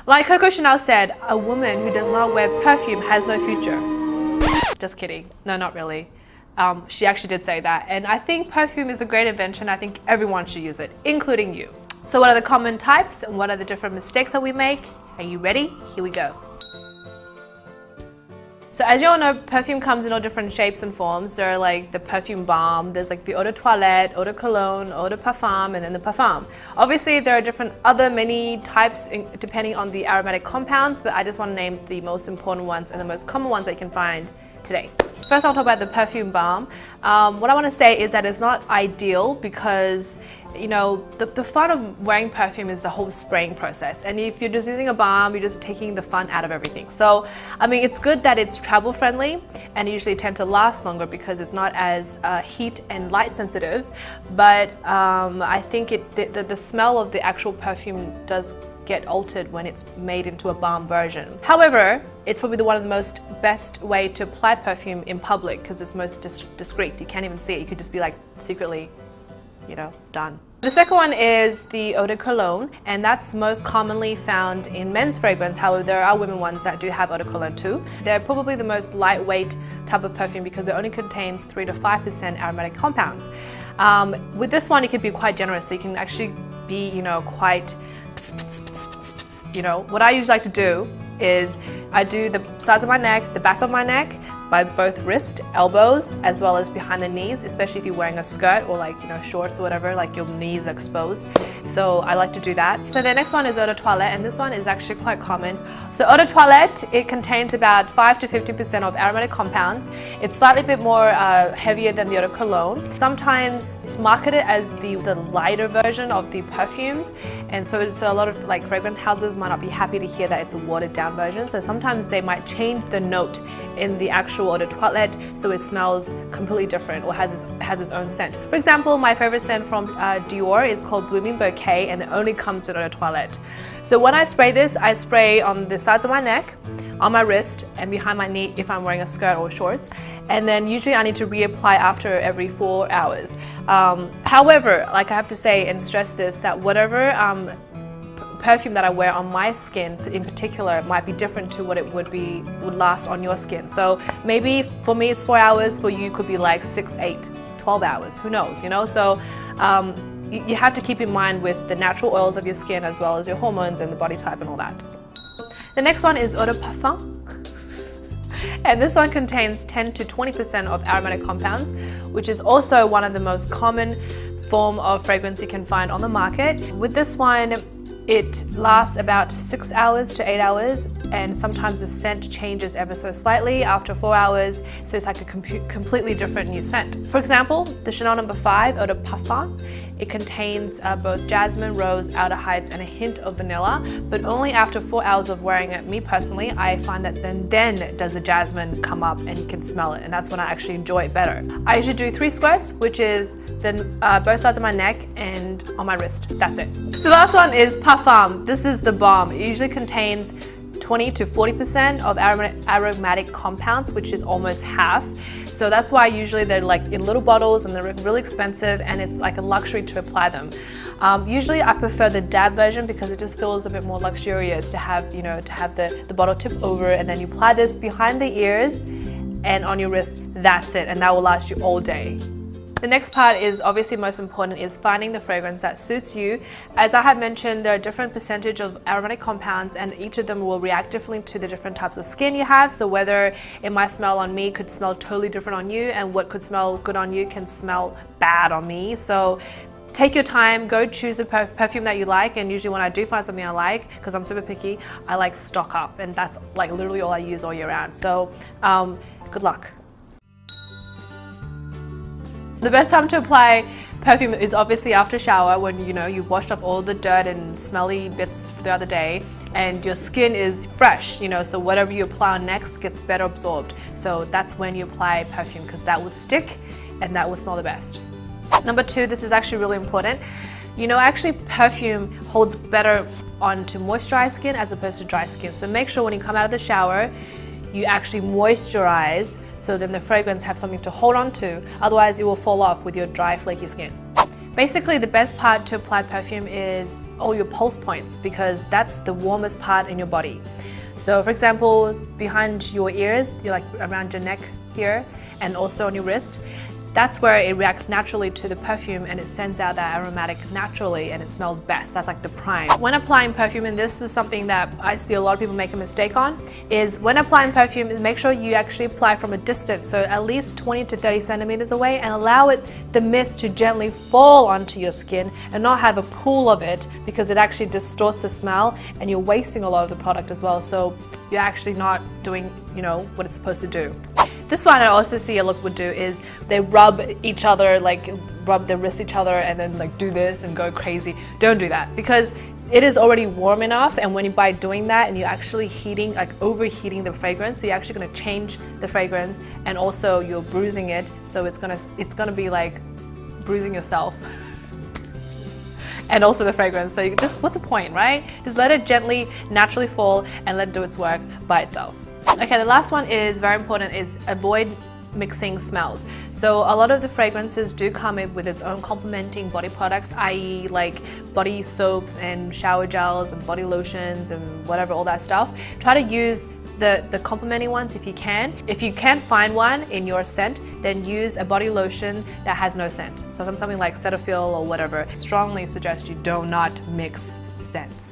Like Coco Chanel said, a woman who does not wear perfume has no future. Just kidding. No, not really. She actually did say that. And I think perfume is a great invention. I think everyone should use it, including you. So what are the common types and what are the different mistakes that we make? Are you ready? Here we go. So as you all know, perfume comes in all different shapes and forms. There are like the perfume balm, there's like the eau de toilette, eau de cologne, eau de parfum, and then the parfum. Obviously, there are different other many types depending on the aromatic compounds, but I just want to name the most important ones and the most common ones that you can find today. First, I'll talk about the perfume balm. What I want to say is that it's not ideal because, you know, the fun of wearing perfume is the whole spraying process. And if you're just using a balm, you're just taking the fun out of everything. So, I mean, it's good that it's travel friendly and usually tend to last longer because it's not as heat and light sensitive. But I think the smell of the actual perfume does get altered when it's made into a balm version. However, it's probably one of the best way to apply perfume in public because it's most discreet. You can't even see it. You could just be like secretly, you know, done. The second one is the eau de cologne, and that's most commonly found in men's fragrance. However, there are women ones that do have eau de cologne too. They're probably the most lightweight type of perfume because it only contains 3 to 5% aromatic compounds. With this one, it can be quite generous, so you can actually be, you know, quite, you know. What I usually like to do is I do the sides of my neck, the back of my neck, by both wrist, elbows, as well as behind the knees, especially if you're wearing a skirt or like, you know, shorts or whatever, like your knees are exposed. So I like to do that. So the next one is eau de toilette, and this one is actually quite common. So eau de toilette, it contains about 5 to 50% of aromatic compounds. It's slightly bit more heavier than the eau de cologne. Sometimes it's marketed as the lighter version of the perfumes, and so a lot of like fragrance houses might not be happy to hear that it's a watered down version. So sometimes they might change the note in the actual eau de toilette so it smells completely different or has its own scent. For example, my favorite scent from Dior is called Blooming Bouquet, and it only comes in eau de toilette. So when I spray this, I spray on the sides of my neck, on my wrist, and behind my knee if I'm wearing a skirt or shorts. And then usually I need to reapply after every 4 hours. However, like I have to say and stress this, that whatever perfume that I wear on my skin in particular might be different to what it would last on your skin. So maybe for me it's 4 hours, for you could be like 6, 8, 12 hours, who knows, you know? So you have to keep in mind with the natural oils of your skin as well as your hormones and the body type and all that. The next one is eau de parfum. And this one contains 10 to 20% of aromatic compounds, which is also one of the most common form of fragrance you can find on the market. With this one, it lasts about 6 hours to 8 hours, and sometimes the scent changes ever so slightly after 4 hours, so it's like a completely different new scent. For example, the Chanel No. 5 Eau de Parfum, it contains both jasmine, rose, aldehydes, and a hint of vanilla, but only after 4 hours of wearing it. Me personally, I find that then does the jasmine come up and you can smell it, and that's when I actually enjoy it better. I usually do 3 squirts, which is then both sides of my neck and on my wrist. That's it. So the last one is Parfum. This is the bomb. It usually contains 20 to 40% of aromatic compounds, which is almost half. So that's why usually they're like in little bottles and they're really expensive, and it's like a luxury to apply them. Usually I prefer the dab version because it just feels a bit more luxurious to have, you know, to have the bottle tip over, and then you apply this behind the ears and on your wrist. That's it, and that will last you all day. The next part is obviously most important, is finding the fragrance that suits you. As I have mentioned, there are different percentage of aromatic compounds, and each of them will react differently to the different types of skin you have. So whether it might smell on me could smell totally different on you, and what could smell good on you can smell bad on me. So take your time, go choose a perfume that you like, and usually when I do find something I like, because I'm super picky, I like stock up, and that's like literally all I use all year round. So good luck. The best time to apply perfume is obviously after shower, when you know you've washed off all the dirt and smelly bits throughout the day and your skin is fresh, you know, so whatever you apply on next gets better absorbed. So that's when you apply perfume, because that will stick and that will smell the best. Number 2, this is actually really important. You know, actually perfume holds better onto moisturized skin as opposed to dry skin. So make sure when you come out of the shower, you actually moisturize, so then the fragrance have something to hold on to. Otherwise it will fall off with your dry, flaky skin. Basically, the best part to apply perfume is all your pulse points because that's the warmest part in your body. So for example, behind your ears, you're like around your neck here, and also on your wrist, that's where it reacts naturally to the perfume and it sends out that aromatic naturally and it smells best. That's like the prime. When applying perfume, and this is something that I see a lot of people make a mistake on, is when applying perfume, make sure you actually apply from a distance, so at least 20 to 30 centimeters away, and allow the mist to gently fall onto your skin and not have a pool of it, because it actually distorts the smell and you're wasting a lot of the product as well. So you're actually not doing, what it's supposed to do. This one I also see a look would do is they rub each other, like rub their wrists each other and then like do this and go crazy. Don't do that, because it is already warm enough, and when by doing that and you're actually heating, like overheating the fragrance, so you're actually going to change the fragrance, and also you're bruising it, so it's gonna be like bruising yourself. And also the fragrance. So what's the point, right? Just let it gently, naturally fall and let it do its work by itself. Okay, the last one is very important, is avoid mixing smells. So a lot of the fragrances do come in with its own complementing body products, i.e. like body soaps and shower gels and body lotions and whatever, all that stuff. Try to use the complementing ones if you can. If you can't find one in your scent, then use a body lotion that has no scent. So something like Cetaphil or whatever. I strongly suggest you do not mix scents.